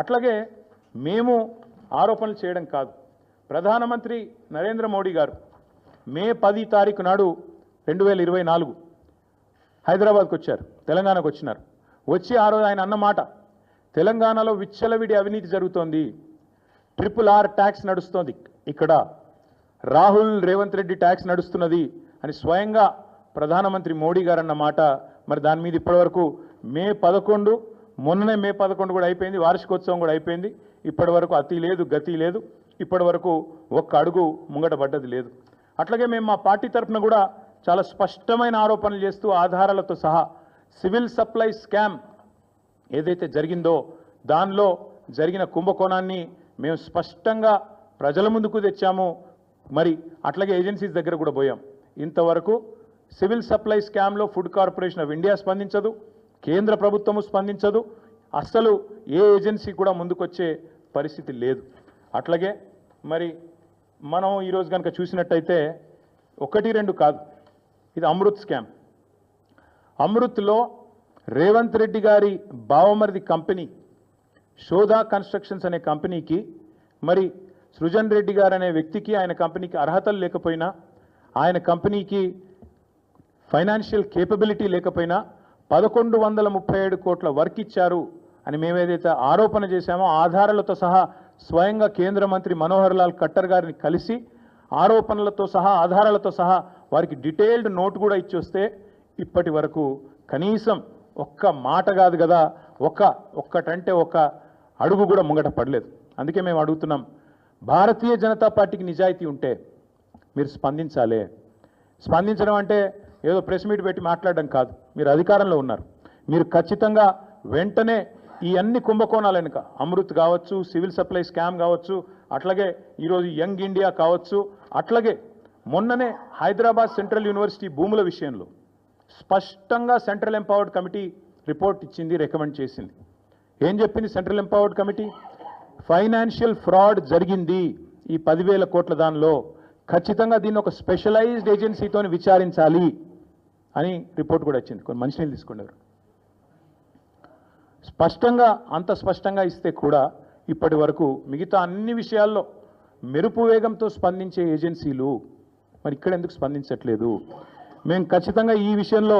అట్లాగే మేము ఆరోపణలు చేయడం కాదు, ప్రధానమంత్రి నరేంద్ర మోడీ గారు మే 10 తారీఖు నాడు 2024 హైదరాబాద్కు వచ్చారు, తెలంగాణకు వచ్చినారు. వచ్చి ఆ రోజు ఆయన అన్నమాట, తెలంగాణలో విచ్చలవిడి అవినీతి జరుగుతోంది, RRR ట్యాక్స్ నడుస్తోంది, ఇక్కడ రాహుల్ రేవంత్ రెడ్డి ట్యాక్స్ నడుస్తున్నది అని స్వయంగా ప్రధానమంత్రి మోడీ గారు అన్నమాట. మరి దాని మీద ఇప్పటివరకు మే 11 మొన్ననే మే 11 కూడా అయిపోయింది, వార్షికోత్సవం కూడా అయిపోయింది. ఇప్పటి వరకు అతి లేదు గతి లేదు, ఇప్పటి వరకు ఒక్క అడుగు ముంగట పడ్డది లేదు. అట్లాగే మేము మా పార్టీ తరఫున కూడా చాలా స్పష్టమైన ఆరోపణలు చేస్తూ ఆధారాలతో సహా సివిల్ సప్లై స్కామ్ ఏదైతే జరిగిందో దానిలో జరిగిన కుంభకోణాన్ని మేము స్పష్టంగా ప్రజల ముందుకు తెచ్చాము. మరి అట్లాగే ఏజెన్సీస్ దగ్గర కూడా పోయాం. ఇంతవరకు సివిల్ సప్లై స్కామ్లో ఫుడ్ కార్పొరేషన్ ఆఫ్ ఇండియా స్పందించదు, కేంద్ర ప్రభుత్వము స్పందించదు, అస్సలు ఏ ఏజెన్సీ కూడా ముందుకొచ్చే పరిస్థితి లేదు. అట్లాగే మరి మనం ఈరోజు కనుక చూసినట్టయితే 1-2 కాదు, ఇది అమృత్ స్కామ్. అమృత్లో రేవంత్ రెడ్డి గారి బావమరిది కంపెనీ శోధా కన్స్ట్రక్షన్స్ అనే కంపెనీకి మరి సృజన్ రెడ్డి గారు అనే వ్యక్తికి ఆయన కంపెనీకి అర్హతలు లేకపోయినా, ఆయన కంపెనీకి ఫైనాన్షియల్ కేపబిలిటీ లేకపోయినా 1137 కోట్ల వర్క్ ఇచ్చారు అని మేమేదైతే ఆరోపణ చేశామో ఆధారాలతో సహా స్వయంగా కేంద్ర మంత్రి మనోహర్ లాల్ ఖట్టర్ గారిని కలిసి ఆరోపణలతో సహా ఆధారాలతో సహా వారికి డీటెయిల్డ్ నోట్ కూడా ఇచ్చి వస్తే ఇప్పటి వరకు కనీసం ఒక్క మాట కాదు కదా, ఒక్కటంటే ఒక్క అడుగు కూడా ముంగట పడలేదు. అందుకే మేము అడుగుతున్నాం, భారతీయ జనతా పార్టీకి నిజాయితీ ఉంటే మీరు స్పందించాలి. స్పందించడం అంటే ఏదో ప్రెస్ మీట్ పెట్టి మాట్లాడడం కాదు. మీరు అధికారంలో ఉన్నారు, మీరు ఖచ్చితంగా వెంటనే ఈ అన్ని కుంభకోణాల వెనుక అమృత్ కావచ్చు, సివిల్ సప్లై స్కామ్ కావచ్చు, అట్లాగే ఈరోజు యంగ్ ఇండియా కావచ్చు, అట్లాగే మొన్ననే హైదరాబాద్ సెంట్రల్ యూనివర్సిటీ భూముల విషయంలో స్పష్టంగా సెంట్రల్ ఎంపవర్డ్ కమిటీ రిపోర్ట్ ఇచ్చింది, రికమెండ్ చేసింది. ఏం చెప్పింది central empowered committee? Financial fraud జరిగింది ఈ 10,000 కోట్ల దానిలో, ఖచ్చితంగా దీన్ని ఒక స్పెషలైజ్డ్ ఏజెన్సీతో విచారించాలి అని రిపోర్ట్ కూడా వచ్చింది. కొన్ని మంచినీళ్ళు తీసుకున్నారు. స్పష్టంగా అంత స్పష్టంగా ఇస్తే కూడా ఇప్పటి వరకు మిగతా అన్ని విషయాల్లో మెరుపు వేగంతో స్పందించే ఏజెన్సీలు మరి ఇక్కడ ఎందుకు స్పందించట్లేదు? మేము ఖచ్చితంగా ఈ విషయంలో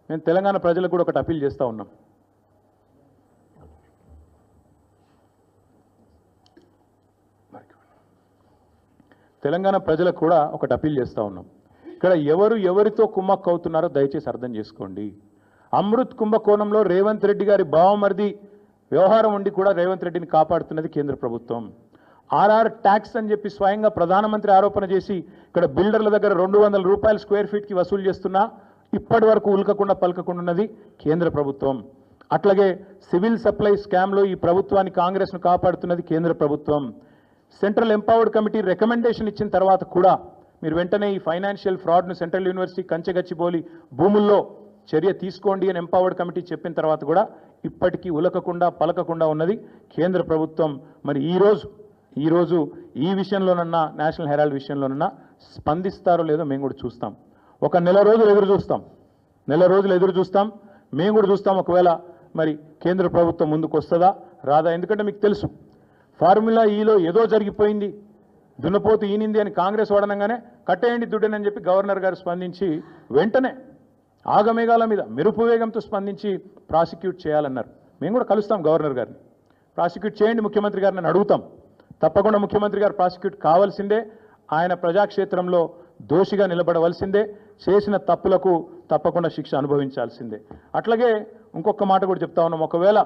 మేము తెలంగాణ ప్రజలకు కూడా ఒకటి అప్పీల్ చేస్తూ ఉన్నాం. తెలంగాణ ప్రజలకు కూడా ఒకటి అప్పీల్ చేస్తూ ఉన్నాం. ఇక్కడ ఎవరితో కుమ్మక్కు అవుతున్నారో దయచేసి అర్థం చేసుకోండి. అమృత్ కుంభకోణంలో రేవంత్ రెడ్డి గారి బావమరిది వ్యవహారం ఉండి కూడా రేవంత్ రెడ్డిని కాపాడుతున్నది కేంద్ర ప్రభుత్వం. RR ట్యాక్స్ అని చెప్పి స్వయంగా ప్రధానమంత్రి ఆరోపణ చేసి ఇక్కడ బిల్డర్ల దగ్గర 200 రూపాయలు స్క్వేర్ ఫీట్కి వసూలు చేస్తున్నా ఇప్పటి వరకు ఉల్కకుండా పలకకుండా ఉన్నది కేంద్ర ప్రభుత్వం. అట్లాగే సివిల్ సప్లై స్కామ్లో ఈ ప్రభుత్వాన్ని కాంగ్రెస్ను కాపాడుతున్నది కేంద్ర ప్రభుత్వం. సెంట్రల్ ఎంపవర్డ్ కమిటీ రికమెండేషన్ ఇచ్చిన తర్వాత కూడా మీరు వెంటనే ఈ ఫైనాన్షియల్ ఫ్రాడ్ను సెంట్రల్ యూనివర్సిటీ కంచెగచ్చిబౌలి భూముల్లో చర్య తీసుకోండి అని ఎంపవర్డ్ కమిటీ చెప్పిన తర్వాత కూడా ఇప్పటికీ ఉలకకుండా పలకకుండా ఉన్నది కేంద్ర ప్రభుత్వం. మరి ఈరోజు ఈ విషయంలోనన్నా నేషనల్ హెరాల్డ్ విషయంలోనన్నా స్పందిస్తారో లేదో మేము కూడా చూస్తాం. ఒక నెల రోజులు ఎదురు చూస్తాం. మేము కూడా చూస్తాం ఒకవేళ మరి కేంద్ర ప్రభుత్వం ముందుకు వస్తుందా రాదా. ఎందుకంటే మీకు తెలుసు ఫార్ములా ఈలో ఏదో జరిగిపోయింది, దున్నపోతు ఈనింది అని కాంగ్రెస్ వాడనంగానే కట్టేయండి దుడ్డనని చెప్పి గవర్నర్ గారు స్పందించి వెంటనే ఆగమేఘాల మీద మెరుపు వేగంతో స్పందించి ప్రాసిక్యూట్ చేయాలన్నారు. మేము కూడా కలుస్తాం గవర్నర్ గారిని, ప్రాసిక్యూట్ చేయండి ముఖ్యమంత్రి గారిని అని అడుగుతాం. తప్పకుండా ముఖ్యమంత్రి గారు ప్రాసిక్యూట్ కావాల్సిందే, ఆయన ప్రజాక్షేత్రంలో దోషిగా నిలబడవలసిందే, చేసిన తప్పులకు తప్పకుండా శిక్ష అనుభవించాల్సిందే. అట్లాగే ఇంకొక మాట కూడా చెప్తా ఉన్నాం, ఒకవేళ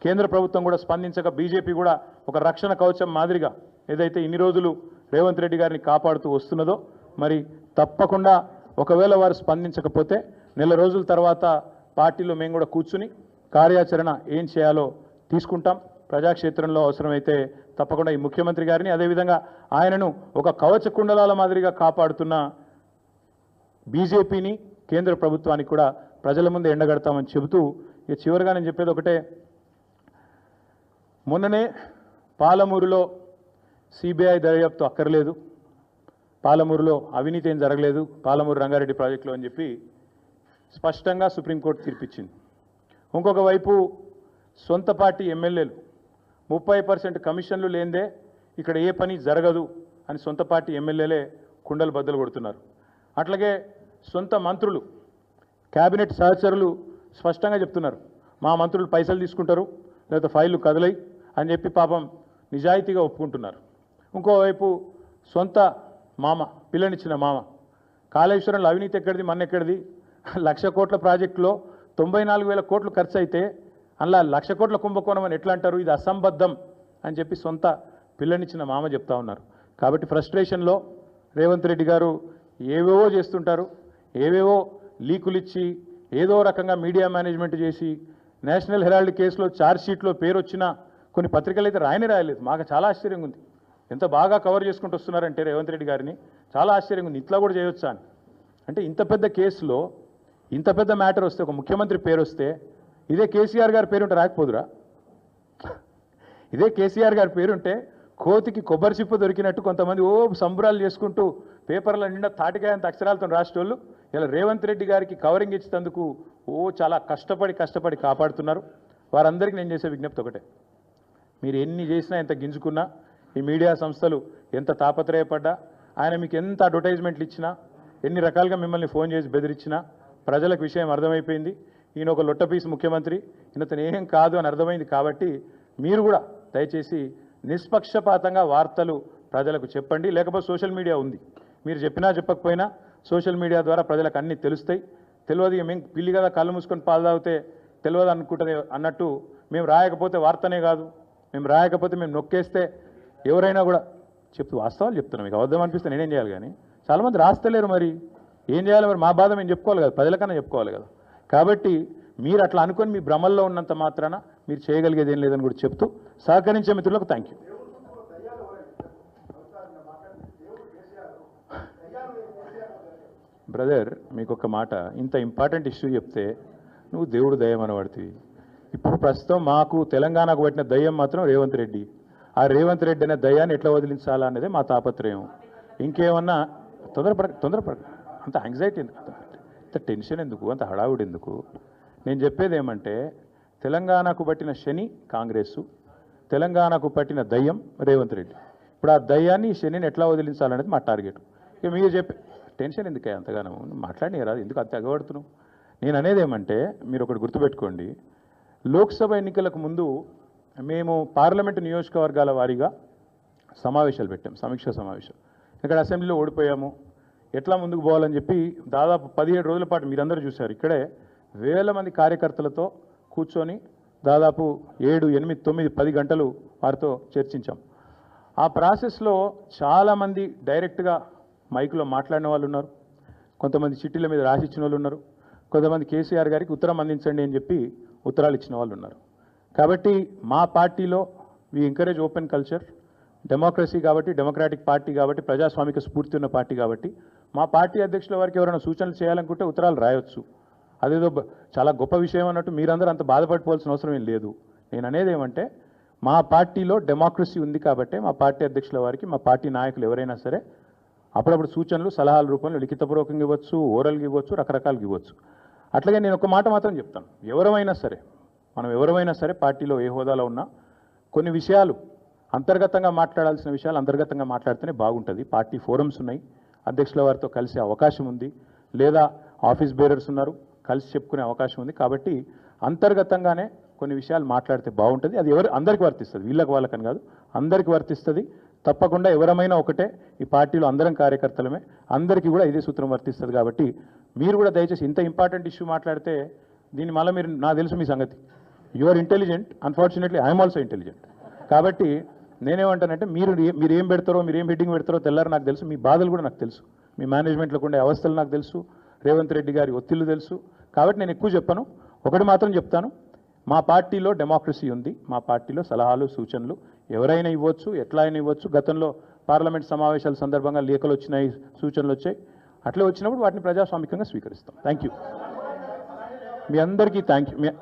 కేంద్ర ప్రభుత్వం కూడా స్పందించక బీజేపీ కూడా ఒక రక్షణ కవచం మాదిరిగా ఏదైతే ఇన్ని రోజులు రేవంత్ రెడ్డి గారిని కాపాడుతూ వస్తున్నదో మరి తప్పకుండా ఒకవేళ వారు స్పందించకపోతే నెల రోజుల తర్వాత పార్టీలో మేము కూడా కూర్చుని కార్యాచరణ ఏం చేయాలో తీసుకుంటాం. ప్రజాక్షేత్రంలో అవసరమైతే తప్పకుండా ఈ ముఖ్యమంత్రి గారిని అదేవిధంగా ఆయనను ఒక కవచ కుండలాల మాదిరిగా కాపాడుతున్న బీజేపీని కేంద్ర ప్రభుత్వానికి కూడా ప్రజల ముందు ఎండగడతామని చెబుతూ ఇక చివరిగా నేను చెప్పేది ఒకటే, మొన్ననే పాలమూరులో సిబిఐ దర్యాప్తు అక్కర్లేదు, పాలమూరులో అవినీతి ఏం జరగలేదు పాలమూరు రంగారెడ్డి ప్రాజెక్టులో అని చెప్పి స్పష్టంగా సుప్రీంకోర్టు తీర్పిచ్చింది. ఇంకొక వైపు సొంత పార్టీ ఎమ్మెల్యేలు 30% కమిషన్లు లేందే ఇక్కడ ఏ పని జరగదు అని సొంత పార్టీ ఎమ్మెల్యేలే కుండలు బద్దలు కొడుతున్నారు. అట్లాగే సొంత మంత్రులు క్యాబినెట్ సహచరులు స్పష్టంగా చెప్తున్నారు, మా మంత్రులు పైసలు తీసుకుంటారు లేదా ఫైళ్ళు కదలై అని చెప్పి పాపం నిజాయితీగా ఒప్పుకుంటున్నారు. ఇంకోవైపు సొంత మామ పిల్లనిచ్చిన మామ కాళేశ్వరంలో అవినీతి ఎక్కడిది మన్నెక్కడిది, 1,00,000 కోట్ల ప్రాజెక్టులో 94,000 కోట్లు ఖర్చు అయితే అలా 1,00,000 కోట్ల కుంభకోణం అని ఎట్లా అంటారు, ఇది అసంబద్ధం అని చెప్పి సొంత పిల్లనిచ్చిన మామ చెప్తా ఉన్నారు. కాబట్టి ఫ్రస్ట్రేషన్లో రేవంత్ రెడ్డి గారు ఏవేవో చేస్తుంటారు, ఏవేవో లీకులు ఇచ్చి ఏదో రకంగా మీడియా మేనేజ్మెంట్ చేసి నేషనల్ హెరాల్డ్ కేసులో ఛార్జ్షీట్లో పేరు వచ్చిన కొన్ని పత్రికలు అయితే రాయలేదు. మాకు చాలా ఆశ్చర్యంగా ఉంది, ఎంత బాగా కవర్ చేసుకుంటూ వస్తున్నారంటే రేవంత్ రెడ్డి గారిని చాలా ఆశ్చర్యంగా ఉంది, ఇట్లా కూడా చేయొచ్చా అని. అంటే ఇంత పెద్ద కేసులో ఇంత పెద్ద మ్యాటర్ వస్తే ఒక ముఖ్యమంత్రి పేరు వస్తే ఇదే కేసీఆర్ గారి పేరుంటే రాకపోదురా? ఇదే కేసీఆర్ గారి పేరుంటే కోతికి కొబ్బరి చిప్ప దొరికినట్టు కొంతమంది సంబరాలు చేసుకుంటూ పేపర్ల నిండా తాటికాయంత అక్షరాలతో రాసేటోళ్ళు ఇలా రేవంత్ రెడ్డి గారికి కవరింగ్ ఇచ్చేందుకు చాలా కష్టపడి కాపాడుతున్నారు. వారందరికీ నేను చేసే విజ్ఞప్తి ఒకటే, మీరు ఎన్ని చేసినా ఎంత గింజుకున్నా ఈ మీడియా సంస్థలు ఎంత తాపత్రయపడ్డా ఆయన మీకు ఎంత అడ్వర్టైజ్మెంట్లు ఇచ్చినా ఎన్ని రకాలుగా మిమ్మల్ని ఫోన్ చేసి బెదిరించినా ప్రజలకు విషయం అర్థమైపోయింది. ఈయన ఒక లొట్టపీసు ముఖ్యమంత్రి, ఈయనతను ఏం కాదు అని అర్థమైంది. కాబట్టి మీరు కూడా దయచేసి నిష్పక్షపాతంగా వార్తలు ప్రజలకు చెప్పండి. లేకపోతే సోషల్ మీడియా ఉంది, మీరు చెప్పినా చెప్పకపోయినా సోషల్ మీడియా ద్వారా ప్రజలకు అన్నీ తెలుస్తాయి. తెలియదు మేము పిల్లి కదా కళ్ళు మూసుకొని పాలు తాగితే తెలియదు అనుకుంటుంది అన్నట్టు మేము రాయకపోతే వార్తనే కాదు, మేము రాయకపోతే మేము నొక్కేస్తే ఎవరైనా కూడా వాస్తవాలు చెప్తున్నాం. మీకు అబద్ధం అనిపిస్తే నేనేం చేయాలి? కానీ చాలామంది రాస్తలేరు, మరి ఏం చేయాలి? మరి మా బాధ మేము చెప్పుకోవాలి కదా, ప్రజలకన్నా చెప్పుకోవాలి కదా. కాబట్టి మీరు అట్లా అనుకొని మీ భ్రమల్లో ఉన్నంత మాత్రాన మీరు చేయగలిగేది ఏం లేదని కూడా చెప్తూ సహకరించే మిత్రులకు థ్యాంక్ యూ. బ్రదర్, మీకు ఒక మాట, ఇంత ఇంపార్టెంట్ ఇష్యూ చెప్తే నువ్వు దేవుడు దయ్యం అనబడుతుంది. ఇప్పుడు ప్రస్తుతం మాకు తెలంగాణకు పట్టిన దయ్యం మాత్రం రేవంత్ రెడ్డి. ఆ రేవంత్ రెడ్డి అనే దయ్యాన్ని ఎట్లా వదిలించాలా అనేది మా తాపత్రయం. ఇంకేమన్నా తొందరపడ అంత యాంగ్జైటీ ఎందుకు, అంత టెన్షన్ ఎందుకు, అంత హడావుడి ఎందుకు? నేను చెప్పేది ఏమంటే తెలంగాణకు పట్టిన శని కాంగ్రెస్, తెలంగాణకు పట్టిన దయ్యం రేవంత్ రెడ్డి. ఇప్పుడు ఆ దయ్యాన్ని శనిని ఎట్లా వదిలించాలనేది మా టార్గెట్. ఇక మీరు చెప్పే టెన్షన్ ఎందుకే అంతగానో మాట్లాడి రాదు, ఎందుకు అంత ఎగబడుతున్నావు? నేను అనేది ఏమంటే మీరు ఒకటి గుర్తుపెట్టుకోండి, లోక్సభ ఎన్నికలకు ముందు మేము పార్లమెంటు నియోజకవర్గాల వారీగా సమావేశాలు పెట్టాం, సమీక్షా సమావేశం. ఇక్కడ అసెంబ్లీలో ఓడిపోయాము, ఎట్లా ముందుకు పోవాలని చెప్పి దాదాపు 17 రోజుల పాటు మీరందరూ చూశారు. ఇక్కడే వేల మంది కార్యకర్తలతో కూర్చొని దాదాపు 7, 8, 9, 10 గంటలు వారితో చర్చించాం. ఆ ప్రాసెస్లో చాలామంది డైరెక్ట్గా మైక్లో మాట్లాడిన వాళ్ళు ఉన్నారు, కొంతమంది చిట్టీల మీద రాసిచ్చిన వాళ్ళు ఉన్నారు, కొంతమంది కేసీఆర్ గారికి ఉత్తరం అందించండి అని చెప్పి ఉత్తరాలు ఇచ్చిన వాళ్ళు ఉన్నారు. కాబట్టి మా పార్టీలో we encourage open culture, democracy కాబట్టి, డెమోక్రాటిక్ పార్టీ కాబట్టి, ప్రజాస్వామిక స్ఫూర్తి ఉన్న పార్టీ కాబట్టి మా పార్టీ అధ్యక్షుల వారికి ఎవరైనా సూచనలు చేయాలనుకుంటే ఉత్తరాలు రాయొచ్చు. అదేదో చాలా గొప్ప విషయం అన్నట్టు మీరందరూ అంత బాధపడిపోవాల్సిన అవసరం ఏం లేదు. నేను అనేది ఏమంటే మా పార్టీలో డెమోక్రసీ ఉంది కాబట్టి మా పార్టీ అధ్యక్షుల వారికి మా పార్టీ నాయకులు ఎవరైనా సరే అప్పుడప్పుడు సూచనలు సలహాల రూపంలో లిఖితపూర్వకంగా ఇవ్వచ్చు, ఓరల్గా ఇవ్వచ్చు, రకరకాలుగా ఇవ్వచ్చు. అట్లాగే నేను ఒక మాట మాత్రం చెప్తాను, మనం ఎవరైనా సరే పార్టీలో ఏ హోదాలో ఉన్నా కొన్ని విషయాలు అంతర్గతంగా మాట్లాడాల్సిన విషయాలు అంతర్గతంగా మాట్లాడితేనే బాగుంటుంది. పార్టీ ఫోరమ్స్ ఉన్నాయి, అధ్యక్షుల వారితో కలిసే అవకాశం ఉంది, లేదా ఆఫీస్ బేరర్స్ ఉన్నారు, కలిసి చెప్పుకునే అవకాశం ఉంది. కాబట్టి అంతర్గతంగానే కొన్ని విషయాలు మాట్లాడితే బాగుంటుంది. అది అందరికీ వర్తిస్తుంది, వీళ్ళకి వాళ్ళకని కాదు, అందరికీ వర్తిస్తుంది. తప్పకుండా ఎవరమైనా ఒకటే, ఈ పార్టీలో అందరం కార్యకర్తలమే, అందరికీ కూడా ఇదే సూత్రం వర్తిస్తుంది. కాబట్టి మీరు కూడా దయచేసి ఇంత ఇంపార్టెంట్ ఇష్యూ మాట్లాడితే దీన్ని మళ్ళీ మీరు, నాకు తెలుసు మీ సంగతి, you are intelligent, unfortunately I'm also intelligent. కాబట్టి నేనేమంటానంటే మీరు ఏం పెడతారో, మీరు ఏం హెడ్డింగ్ పెడతారో తెల్లారు నాకు తెలుసు, మీ బాధలు కూడా నాకు తెలుసు, మీ మేనేజ్మెంట్లకు ఉండే అవస్థలు నాకు తెలుసు, రేవంత్ రెడ్డి గారి ఒత్తిళ్లు తెలుసు. కాబట్టి నేను ఎక్కువ చెప్పను, ఒకటి మాత్రం చెప్తాను, మా పార్టీలో డెమోక్రసీ ఉంది, మా పార్టీలో సలహాలు సూచనలు ఎవరైనా ఇవ్వచ్చు, ఎట్లా అయినా ఇవ్వచ్చు. గతంలో పార్లమెంట్ సమావేశాల సందర్భంగా లేఖలు వచ్చినాయి, సూచనలు వచ్చాయి, అట్లే వచ్చినప్పుడు వాటిని ప్రజాస్వామికంగా స్వీకరిస్తాం. థ్యాంక్ యూ, మీ అందరికీ థ్యాంక్ యూ.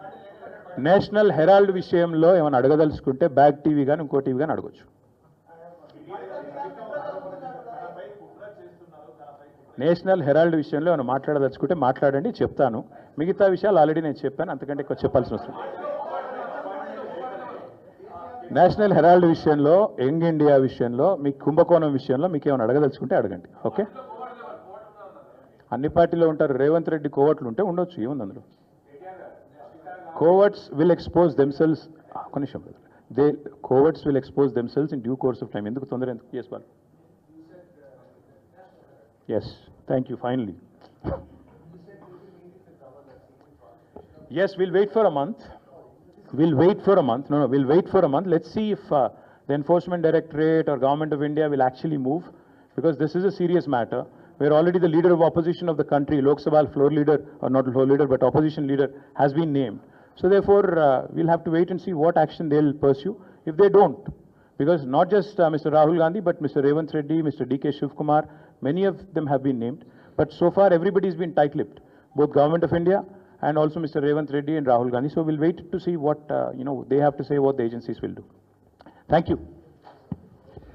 నేషనల్ హెరాల్డ్ విషయంలో ఏమైనా అడగదలుచుకుంటే బ్యాక్ టీవీ కానీ ఇంకో టీవీ కానీ అడగచ్చు. నేషనల్ హెరాల్డ్ విషయంలో ఏమైనా మాట్లాడదలుచుకుంటే మాట్లాడండి, చెప్తాను. మిగతా విషయాలు ఆల్రెడీ నేను చెప్పాను, అంతకంటే ఎక్కువ చెప్పాల్సిన అవసరం. నేషనల్ హెరాల్డ్ విషయంలో, యంగ్ ఇండియా విషయంలో, మీకు కుంభకోణం విషయంలో మీకు ఏమైనా అడగదలుచుకుంటే అడగండి. ఓకే, అన్ని పార్టీలో ఉంటారు. రేవంత్ రెడ్డి కోవట్లు ఉంటే ఉండొచ్చు, ఏముంది అందులో. కోవర్ట్స్ విల్ ఎక్స్పోజ్ దెమ్సెల్స్, ఒక నిమిషం, coverts will expose themselves in due course of time. ఎందుకు తొందర, ఎందుకు చేసుకోవాలి? Yes, thank you. Finally, yes, we'll wait for a month. We'll wait for a month. No, we'll wait for a month. Let's see if the Enforcement Directorate or Government of India will actually move, because this is a serious matter. We're already the leader of opposition of the country, Lok Sabha floor leader, or not floor leader, but opposition leader has been named. So therefore, we'll have to wait and see what action they'll pursue. If they don't, because not just Mr. Rahul Gandhi, but Mr. Revanth Reddy, Mr. D.K. Shivkumar, many of them have been named. But so far, everybody's been tight-lipped, both Government of India and also Mr. Revanth Reddy and Rahul Gandhi. So we'll wait to see what they have to say, what the agencies will do. Thank you.